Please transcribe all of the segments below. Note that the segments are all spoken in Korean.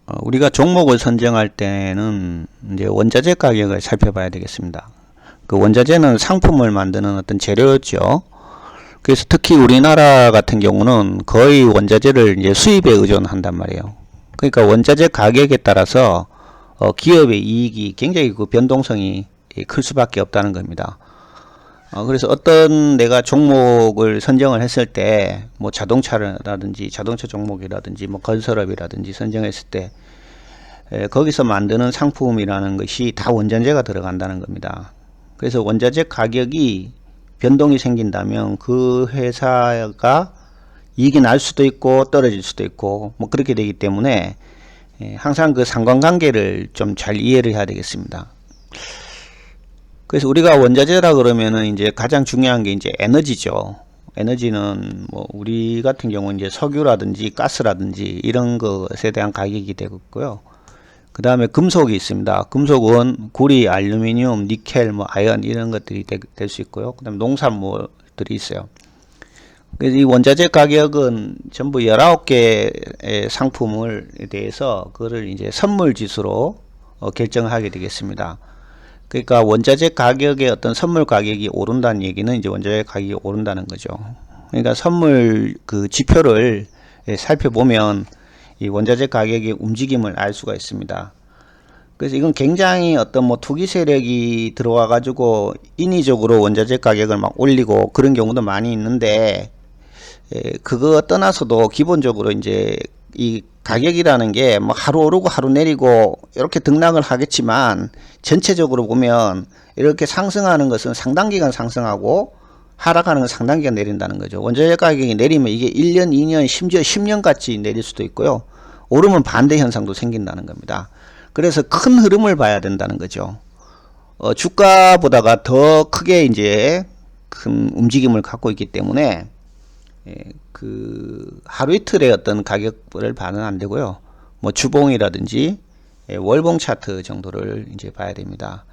우리가 종목을 선정할 때는 이제 원자재 가격을 살펴봐야 되겠습니다. 그 원자재는 상품을 만드는 어떤 재료죠. 그래서 특히 우리나라 같은 경우는 거의 원자재를 이제 수입에 의존한단 말이에요. 그러니까 원자재 가격에 따라서 기업의 이익이 굉장히 그 변동성이 클 수밖에 없다는 겁니다. 그래서 어떤 내가 종목을 선정을 했을 때 뭐 자동차라든지 자동차 종목이라든지 뭐 건설업이라든지 선정했을 때 거기서 만드는 상품이라는 것이 다 원자재가 들어간다는 겁니다. 그래서 원자재 가격이 변동이 생긴다면 그 회사가 이익이 날 수도 있고 떨어질 수도 있고 뭐 그렇게 되기 때문에 항상 그 상관관계를 좀 잘 이해를 해야 되겠습니다. 그래서 우리가 원자재라 그러면은 이제 가장 중요한 게 이제 에너지죠. 에너지는 뭐 우리 같은 경우는 이제 석유라든지 가스라든지 이런 것에 대한 가격이 되겠고요. 그 다음에 금속이 있습니다. 금속은 구리, 알루미늄, 니켈, 뭐 아연 이런 것들이 될 수 있고요. 그 다음에 농산물들이 있어요. 그래서 이 원자재 가격은 전부 19개의 상품을 대해서 그거를 이제 선물 지수로 결정하게 되겠습니다. 그러니까 원자재 가격의 어떤 선물 가격이 오른다는 얘기는 이제 원자재 가격이 오른다는 거죠. 그러니까 선물 그 지표를 살펴보면 이 원자재 가격의 움직임을 알 수가 있습니다. 그래서 이건 굉장히 어떤 뭐 투기 세력이 들어와 가지고 인위적으로 원자재 가격을 막 올리고 그런 경우도 많이 있는데 그거 떠나서도 기본적으로 이제 이 가격이라는 게 뭐 하루 오르고 하루 내리고 이렇게 등락을 하겠지만 전체적으로 보면 이렇게 상승하는 것은 상당 기간 상승하고 하락하는 건 상당 기간 내린다는 거죠. 원자재 가격이 내리면 이게 1년, 2년, 심지어 10년 같이 내릴 수도 있고요. 오르면 반대 현상도 생긴다는 겁니다. 그래서 큰 흐름을 봐야 된다는 거죠. 주가보다가 더 크게 이제 큰 움직임을 갖고 있기 때문에 그 하루 이틀의 어떤 가격을 봐는 안 되고요. 뭐 주봉이라든지 월봉 차트 정도를 이제 봐야 됩니다.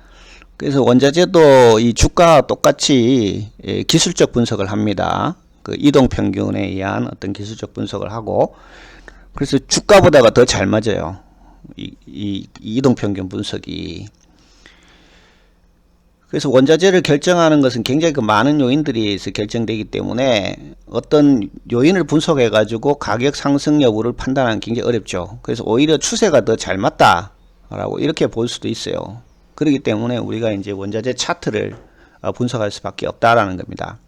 그래서 원자재도 이 주가와 똑같이 기술적 분석을 합니다. 그 이동 평균에 의한 어떤 기술적 분석을 하고 그래서 주가보다가 더 잘 맞아요. 이 이동 평균 분석이. 그래서 원자재를 결정하는 것은 굉장히 그 많은 요인들이 결정되기 때문에 어떤 요인을 분석해 가지고 가격 상승 여부를 판단하는 게 굉장히 어렵죠. 그래서 오히려 추세가 더 잘 맞다 라고 이렇게 볼 수도 있어요. 그렇기 때문에 우리가 이제 원자재 차트를 분석할 수밖에 없다라는 겁니다.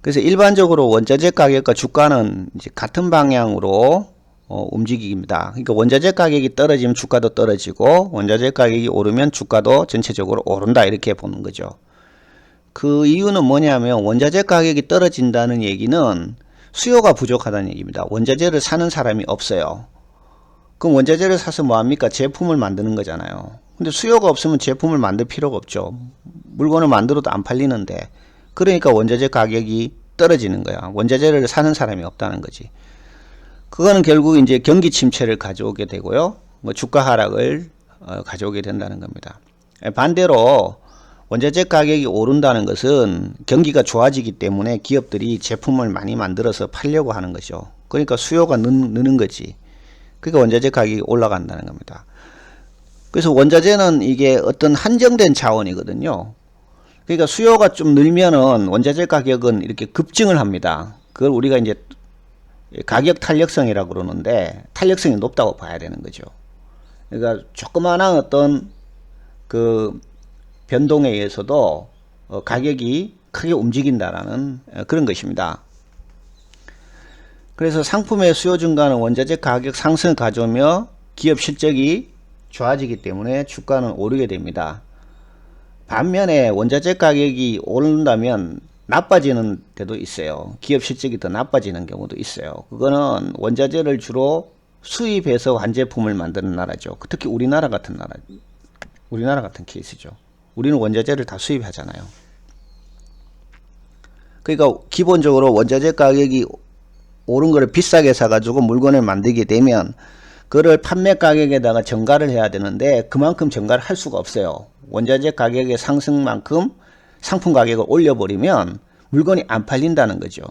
그래서 일반적으로 원자재 가격과 주가는 이제 같은 방향으로 움직입니다. 그러니까 원자재 가격이 떨어지면 주가도 떨어지고 원자재 가격이 오르면 주가도 전체적으로 오른다 이렇게 보는 거죠. 그 이유는 뭐냐면 원자재 가격이 떨어진다는 얘기는 수요가 부족하다는 얘기입니다. 원자재를 사는 사람이 없어요. 그럼 원자재를 사서 뭐합니까? 제품을 만드는 거잖아요. 근데 수요가 없으면 제품을 만들 필요가 없죠. 물건을 만들어도 안 팔리는데 그러니까 원자재 가격이 떨어지는 거야. 원자재를 사는 사람이 없다는 거지. 그거는 결국 이제 경기 침체를 가져오게 되고요. 뭐 주가 하락을 가져오게 된다는 겁니다. 반대로 원자재 가격이 오른다는 것은 경기가 좋아지기 때문에 기업들이 제품을 많이 만들어서 팔려고 하는 거죠. 그러니까 수요가 느는 거지. 그러니까 원자재 가격이 올라간다는 겁니다. 그래서 원자재는 이게 어떤 한정된 자원이거든요. 그러니까 수요가 좀 늘면은 원자재 가격은 이렇게 급증을 합니다. 그걸 우리가 이제 가격 탄력성이라고 그러는데 탄력성이 높다고 봐야 되는 거죠. 그러니까 조그마한 어떤 그 변동에 의해서도 가격이 크게 움직인다라는 그런 것입니다. 그래서 상품의 수요 증가는 원자재 가격 상승을 가져오며 기업 실적이 좋아지기 때문에 주가는 오르게 됩니다. 반면에 원자재 가격이 오른다면 나빠지는 데도 있어요. 기업 실적이 더 나빠지는 경우도 있어요. 그거는 원자재를 주로 수입해서 완제품을 만드는 나라죠. 특히 우리나라 같은 케이스죠. 우리는 원자재를 다 수입하잖아요. 그러니까 기본적으로 원자재 가격이 오른 거를 비싸게 사가지고 물건을 만들게 되면 그걸 판매 가격에다가 전가를 해야 되는데 그만큼 전가를 할 수가 없어요. 원자재 가격의 상승만큼 상품 가격을 올려버리면 물건이 안 팔린다는 거죠.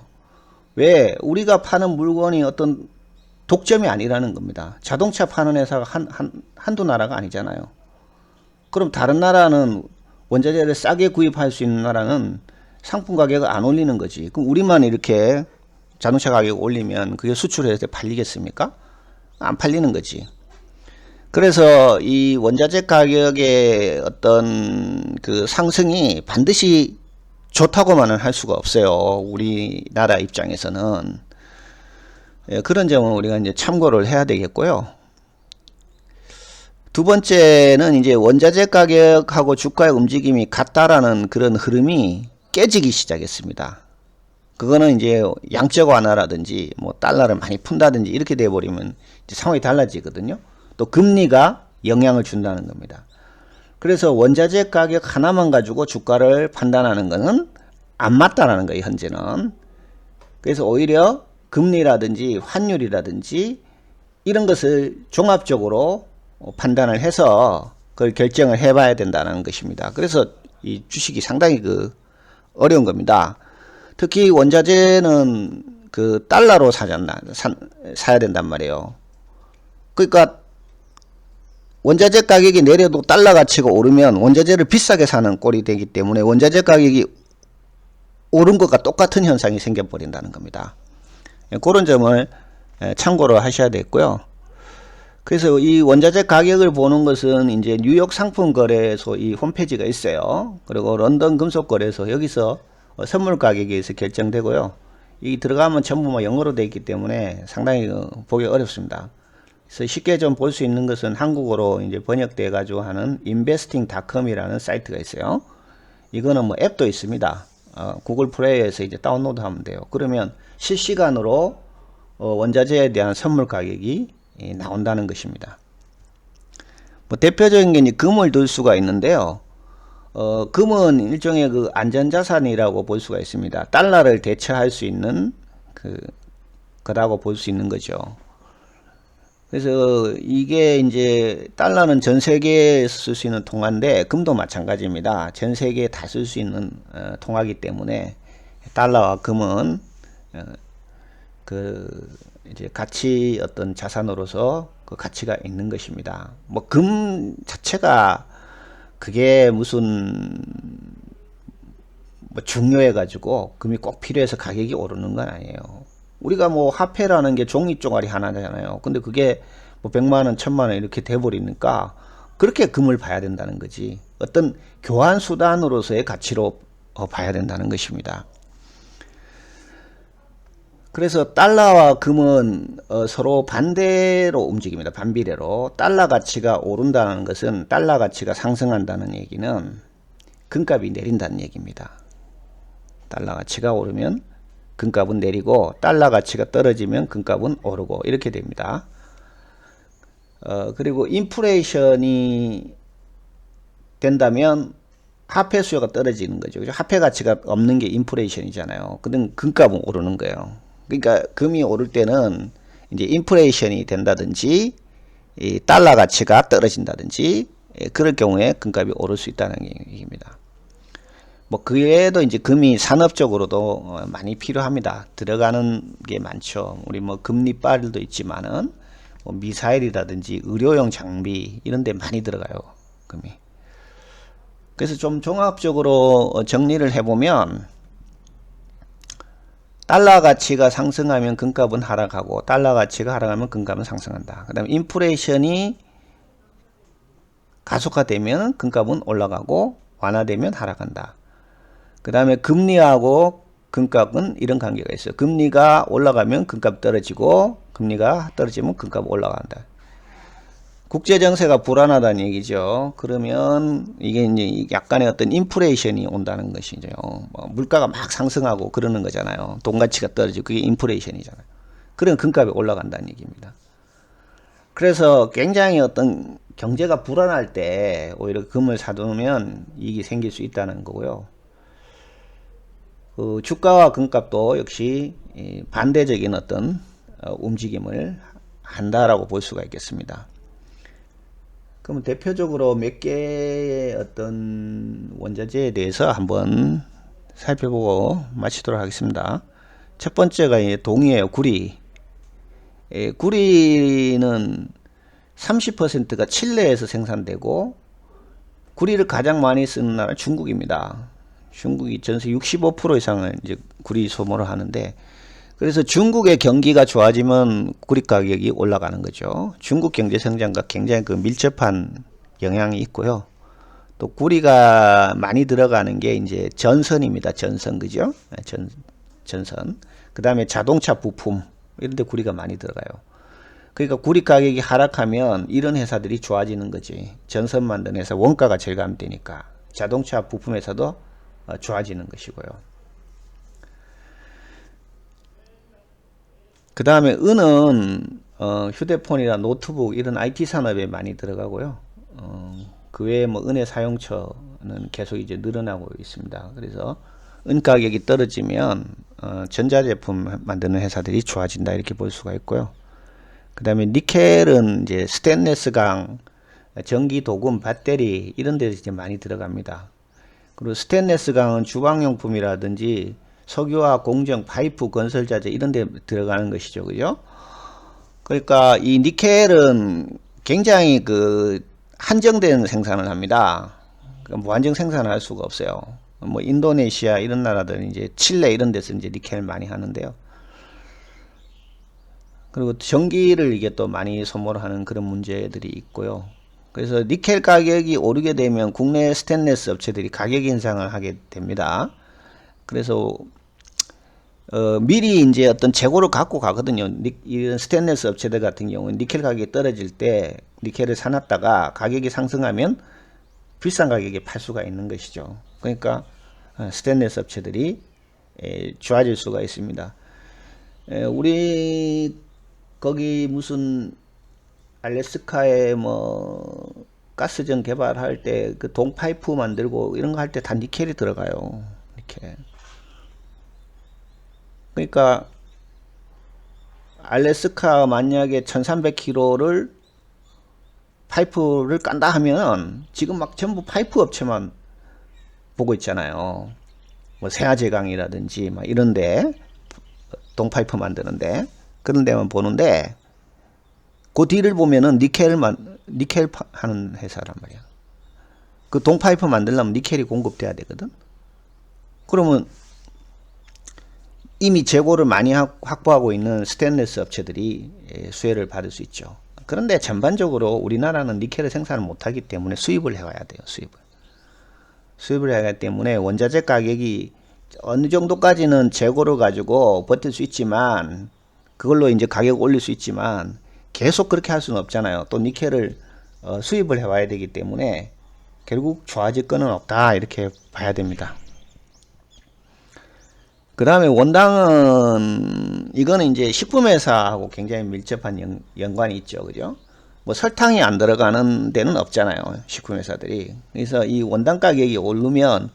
왜? 우리가 파는 물건이 어떤 독점이 아니라는 겁니다. 자동차 파는 회사가 한두 나라가 아니잖아요. 그럼 다른 나라는 원자재를 싸게 구입할 수 있는 나라는 상품 가격을 안 올리는 거지. 그럼 우리만 이렇게 자동차 가격을 올리면 그게 수출해서 팔리겠습니까? 안 팔리는 거지. 그래서 이 원자재 가격의 어떤 그 상승이 반드시 좋다고만은 할 수가 없어요. 우리나라 입장에서는. 예, 그런 점은 우리가 이제 참고를 해야 되겠고요. 두 번째는 이제 원자재 가격하고 주가의 움직임이 같다라는 그런 흐름이 깨지기 시작했습니다. 그거는 이제 양적 완화라든지 뭐 달러를 많이 푼다든지 이렇게 돼 버리면 상황이 달라지거든요. 또 금리가 영향을 준다는 겁니다. 그래서 원자재 가격 하나만 가지고 주가를 판단하는 것은 안 맞다라는 거예요, 현재는. 그래서 오히려 금리라든지 환율이라든지 이런 것을 종합적으로 판단을 해서 그걸 결정을 해 봐야 된다는 것입니다. 그래서 이 주식이 상당히 어려운 겁니다. 특히 원자재는 그 달러로 사야 된단 말이에요. 그러니까 원자재 가격이 내려도 달러 가치가 오르면 원자재를 비싸게 사는 꼴이 되기 때문에 원자재 가격이 오른 것과 똑같은 현상이 생겨버린다는 겁니다. 그런 점을 참고를 하셔야 되겠고요. 그래서 이 원자재 가격을 보는 것은 이제 뉴욕 상품 거래소 이 홈페이지가 있어요. 그리고 런던 금속 거래소 여기서 선물 가격에서 결정되고요. 이 들어가면 전부 뭐 영어로 되어 있기 때문에 상당히 보기 어렵습니다. 그래서 쉽게 좀 볼 수 있는 것은 한국어로 이제 번역돼 가지고 하는 investing.com이라는 사이트가 있어요. 이거는 뭐 앱도 있습니다. 구글 플레이에서 이제 다운로드 하면 돼요. 그러면 실시간으로 원자재에 대한 선물 가격이 나온다는 것입니다. 뭐 대표적인 게 이제 금을 들 수가 있는데요. 금은 일종의 그 안전자산이라고 볼 수가 있습니다. 달러를 대체할 수 있는 거라고 볼 수 있는 거죠. 그래서 이게 이제 달러는 전 세계에 쓸 수 있는 통화인데 금도 마찬가지입니다. 전 세계에 다 쓸 수 있는 통화이기 때문에 달러와 금은 이제 가치 어떤 자산으로서 그 가치가 있는 것입니다. 뭐 금 자체가 그게 무슨 뭐 중요해 가지고 금이 꼭 필요해서 가격이 오르는 건 아니에요. 우리가 뭐 화폐라는 게 종이 쪼가리 하나잖아요. 근데 그게 뭐 100만원, 1000만원 이렇게 돼버리니까 그렇게 금을 봐야 된다는 거지. 어떤 교환 수단으로서의 가치로 봐야 된다는 것입니다. 그래서 달러와 금은 서로 반대로 움직입니다. 반비례로. 달러 가치가 오른다는 것은 달러 가치가 상승한다는 얘기는 금값이 내린다는 얘기입니다. 달러 가치가 오르면 금값은 내리고 달러 가치가 떨어지면 금값은 오르고 이렇게 됩니다. 그리고 인플레이션이 된다면 화폐 수요가 떨어지는 거죠. 화폐 가치가 없는 게 인플레이션이잖아요. 그럼 금값은 오르는 거예요. 그러니까 금이 오를 때는 이제 인플레이션이 된다든지 이 달러 가치가 떨어진다든지 그럴 경우에 금값이 오를 수 있다는 얘기입니다. 뭐 그 외에도 이제 금이 산업적으로도 많이 필요합니다. 들어가는 게 많죠. 우리 뭐 금리빨도 있지만은 뭐 미사일이라든지 의료용 장비 이런 데 많이 들어가요. 금이. 그래서 좀 종합적으로 정리를 해보면 달러 가치가 상승하면 금값은 하락하고 달러 가치가 하락하면 금값은 상승한다. 그 다음에 인플레이션이 가속화되면 금값은 올라가고 완화되면 하락한다. 그 다음에 금리하고 금값은 이런 관계가 있어요. 금리가 올라가면 금값 떨어지고 금리가 떨어지면 금값 올라간다. 국제정세가 불안하다는 얘기죠. 그러면 이게 이제 약간의 어떤 인플레이션이 온다는 것이죠. 뭐 물가가 막 상승하고 그러는 거잖아요. 돈 가치가 떨어지고 그게 인플레이션이잖아요. 그러면 금값이 올라간다는 얘기입니다. 그래서 굉장히 어떤 경제가 불안할 때 오히려 금을 사두면 이익이 생길 수 있다는 거고요. 주가와 금값도 역시 반대적인 어떤 움직임을 한다라고 볼 수가 있겠습니다. 그럼 대표적으로 몇 개의 어떤 원자재에 대해서 한번 살펴보고 마치도록 하겠습니다. 첫 번째가 동이에요. 구리. 구리는 30%가 칠레에서 생산되고, 구리를 가장 많이 쓰는 나라 중국입니다. 중국이 전세 65% 이상을 이제 구리 소모를 하는데, 그래서 중국의 경기가 좋아지면 구리 가격이 올라가는 거죠. 중국 경제 성장과 굉장히 그 밀접한 영향이 있고요. 또 구리가 많이 들어가는 게 이제 전선입니다. 전선, 그죠? 전선. 그 다음에 자동차 부품 이런 데 구리가 많이 들어가요. 그러니까 구리 가격이 하락하면 이런 회사들이 좋아지는 거지. 전선 만드는 회사 원가가 절감되니까 자동차 부품에서도 좋아지는 것이고요. 그 다음에 은은 휴대폰이나 노트북 이런 IT 산업에 많이 들어가고요. 그 외에 뭐 은의 사용처는 계속 이제 늘어나고 있습니다. 그래서 은 가격이 떨어지면 전자제품 만드는 회사들이 좋아진다 이렇게 볼 수가 있고요. 그 다음에 니켈은 이제 스테인레스강, 전기 도금, 배터리 이런 데 이제 많이 들어갑니다. 그리고 스테인레스강은 주방용품이라든지 석유화 공정, 파이프, 건설자재 이런 데 들어가는 것이죠. 그죠? 그러니까 이 니켈은 굉장히 그 한정된 생산을 합니다. 무한정 생산을 할 수가 없어요. 뭐 인도네시아 이런 나라들은 이제 칠레 이런 데서 이제 니켈 많이 하는데요. 그리고 전기를 이게 또 많이 소모를 하는 그런 문제들이 있고요. 그래서 니켈 가격이 오르게 되면 국내 스테인레스 업체들이 가격 인상을 하게 됩니다. 그래서 미리 이제 어떤 재고를 갖고 가거든요. 이런 스테인레스 업체들 같은 경우는 니켈 가격이 떨어질 때 니켈을 사놨다가 가격이 상승하면 비싼 가격에 팔 수가 있는 것이죠. 그러니까 스테인레스 업체들이 좋아질 수가 있습니다. 우리 거기 무슨 알래스카에 뭐 가스전 개발할 때 그 동파이프 만들고 이런 거 할 때 다 니켈이 들어가요. 니켈. 그러니까 알래스카 만약에 1300km를 파이프를 깐다 하면 지금 막 전부 파이프 업체만 보고 있잖아요. 뭐 세아제강이라든지 막 이런데 동파이프 만드는데 그런 데만 보는데 그 뒤를 보면은 니켈 하는 회사란 말이야. 그 동파이프 만들려면 니켈이 공급돼야 되거든. 그러면 이미 재고를 많이 확보하고 있는 스테인레스 업체들이 수혜를 받을 수 있죠. 그런데 전반적으로 우리나라는 니켈을 생산을 못하기 때문에 수입을 해와야 돼요. 수입을 해야 하기 때문에 원자재 가격이 어느 정도까지는 재고를 가지고 버틸 수 있지만 그걸로 이제 가격 올릴 수 있지만 계속 그렇게 할 수는 없잖아요. 또 니켈을 수입을 해와야 되기 때문에 결국 좋아질 거는 없다 이렇게 봐야 됩니다. 그 다음에 원당은 이거는 이제 식품회사하고 굉장히 밀접한 연관이 있죠. 그죠? 뭐 설탕이 안 들어가는 데는 없잖아요. 식품회사들이. 그래서 이 원당 가격이 오르면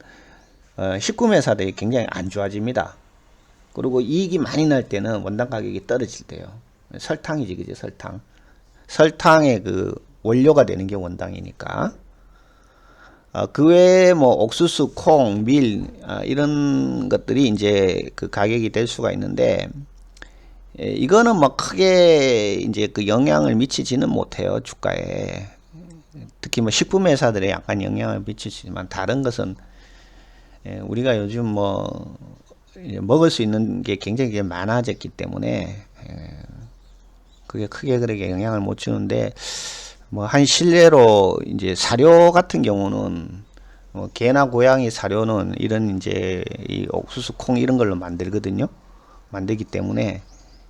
식품회사들이 굉장히 안 좋아집니다. 그리고 이익이 많이 날 때는 원당 가격이 떨어질 때요. 설탕이지, 그죠? 설탕의 그 원료가 되는 게 원당이니까. 그 외에 뭐 옥수수, 콩, 밀 이런 것들이 이제 그 가격이 될 수가 있는데 이거는 뭐 크게 이제 그 영향을 미치지는 못해요. 주가에. 특히 뭐 식품 회사들에 약간 영향을 미치지만 다른 것은 우리가 요즘 뭐 먹을 수 있는 게 굉장히 많아졌기 때문에 그게 크게 그렇게 영향을 못 주는데 뭐 한 실례로 이제 사료 같은 경우는 개나 고양이 사료는 이런 이제 이 옥수수 콩 이런 걸로 만들기 때문에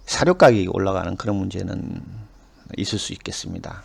사료 가격이 올라가는 그런 문제는 있을 수 있겠습니다.